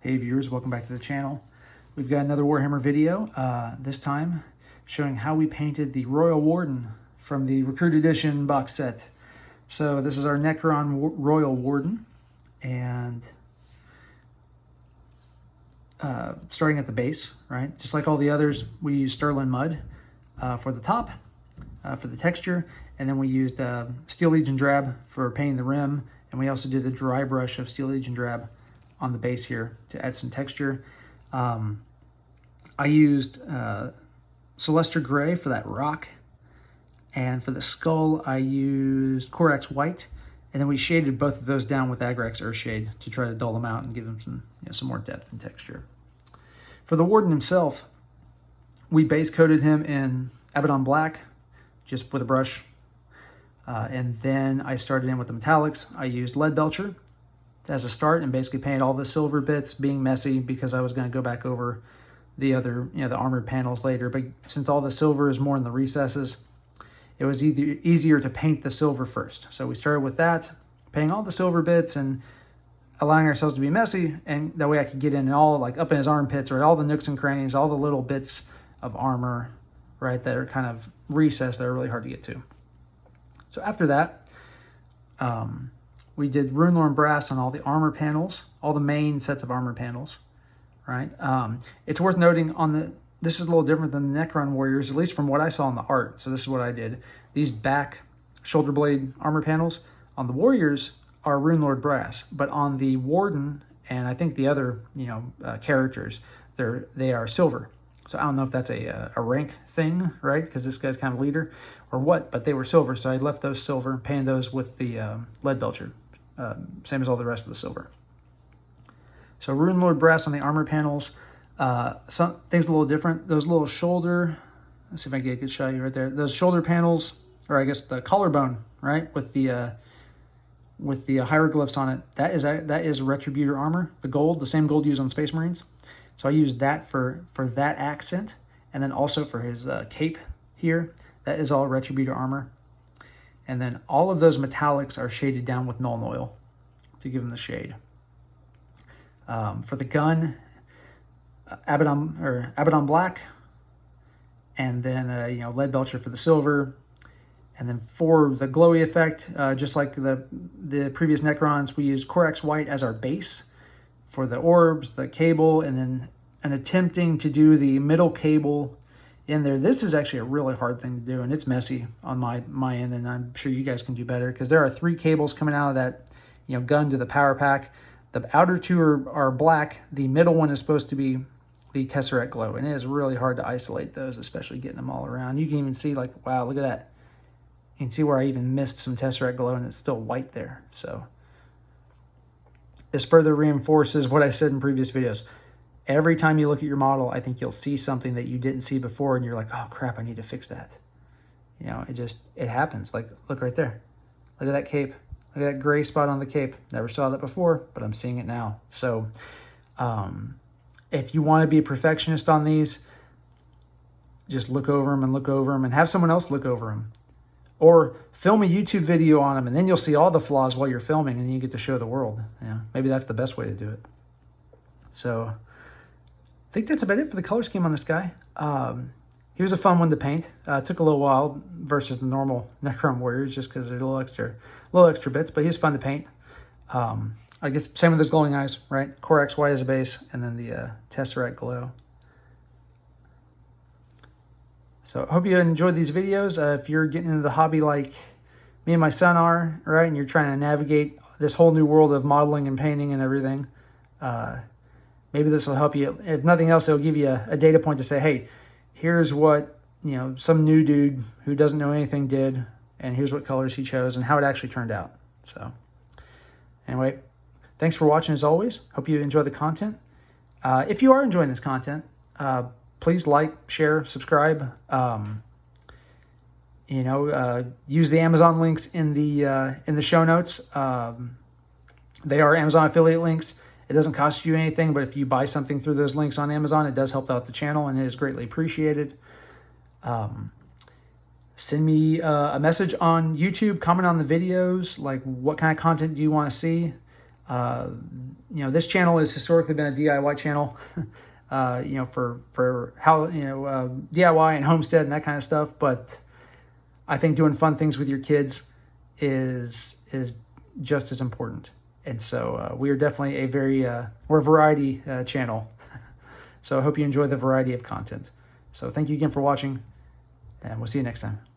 Hey viewers, welcome back to the channel. We've got another Warhammer video, this time showing how we painted the Royal Warden from the Recruit Edition box set. So this is our Necron Royal Warden, and starting at the base, right? Just like all the others, we used Stirland Mud for the top, for the texture, and then we used Steel Legion Drab for painting the rim, and we also did a dry brush of Steel Legion Drab on the base here to add some texture. I used Celestia Gray for that rock, and for the skull I used Corax White, and then we shaded both of those down with Agrax Earthshade to try to dull them out and give them some, some more depth and texture. For the Warden himself, we base coated him in Abaddon Black, just with a brush, and then I started in with the metallics. I used Leadbelcher as a start and basically painted all the silver bits, being messy because I was going to go back over the other, the armored panels later. But since all the silver is more in the recesses, it was easier to paint the silver first. So we started with that, painting all the silver bits and allowing ourselves to be messy, and that way I could get in all, like up in his armpits, right, all the nooks and crannies, all the little bits of armor, right, that are kind of recessed, that are really hard to get to. So after that, we did Runelord Brass on all the armor panels, all the main sets of armor panels, right? It's worth noting this is a little different than the Necron Warriors, at least from what I saw in the art. So this is what I did. These back shoulder blade armor panels on the Warriors are Runelord Brass, but on the Warden and I think the other, characters, they are silver. So I don't know if that's a rank thing, right? Because this guy's kind of leader or what, but they were silver. So I left those silver, painted those with the Leadbelcher, same as all the rest of the silver. So Runelord Brass on the armor panels, some things a little different. Those little shoulder, let's see if I can get a good shot of you right there. Those shoulder panels, or I guess the collarbone, right, with the hieroglyphs on it, that is Retributor Armor, the same gold used on Space Marines. So I used that for that accent, and then also for his cape here, that is all Retributor Armor. And then all of those metallics are shaded down with Nuln Oil to give them the shade. For the gun, Abaddon Black, and then Leadbelcher for the silver. And then for the glowy effect, just like the previous Necrons, we used Corax White as our base for the orbs, the cable, and then attempting to do the middle cable in there. This is actually a really hard thing to do, and it's messy on my end, and I'm sure you guys can do better because there are 3 cables coming out of that gun to the power pack. The outer 2 are black. The middle one is supposed to be the Tesseract Glow, and it is really hard to isolate those, especially getting them all around. You can even see, like, wow, look at that. You can see where I even missed some Tesseract Glow, and it's still white there. So this further reinforces what I said in previous videos. Every time you look at your model, I think you'll see something that you didn't see before, and you're like, oh crap, I need to fix that. It happens. Like, look right there. Look at that cape. Look at that gray spot on the cape. Never saw that before, but I'm seeing it now. So if you want to be a perfectionist on these, just look over them and have someone else look over them. Or film a YouTube video on them, and then you'll see all the flaws while you're filming, and then you get to show the world. Maybe that's the best way to do it. So I think that's about it for the color scheme on this guy. He was a fun one to paint. It took a little while versus the normal Necron Warriors, just because there's a little extra bits, but he was fun to paint. I guess same with his glowing eyes, right? Corax White as a base, and then the Tesseract Glow. So I hope you enjoyed these videos. If you're getting into the hobby like me and my son are, right, and you're trying to navigate this whole new world of modeling and painting and everything, maybe this will help you. If nothing else, it'll give you a data point to say, hey, here's what some new dude who doesn't know anything did, and here's what colors he chose and how it actually turned out. So anyway, thanks for watching as always. Hope you enjoy the content. If you are enjoying this content, please like, share, subscribe. Use the Amazon links in the show notes. They are Amazon affiliate links. It doesn't cost you anything, but if you buy something through those links on Amazon, it does help out the channel, and it is greatly appreciated. Send me a message on YouTube, comment on the videos, like what kind of content do you want to see. You know, this channel has historically been a DIY channel, you know, for how, you know, DIY and homestead and that kind of stuff. But I think doing fun things with your kids is just as important. And so we are definitely we're a variety channel. So I hope you enjoy the variety of content. So thank you again for watching, and we'll see you next time.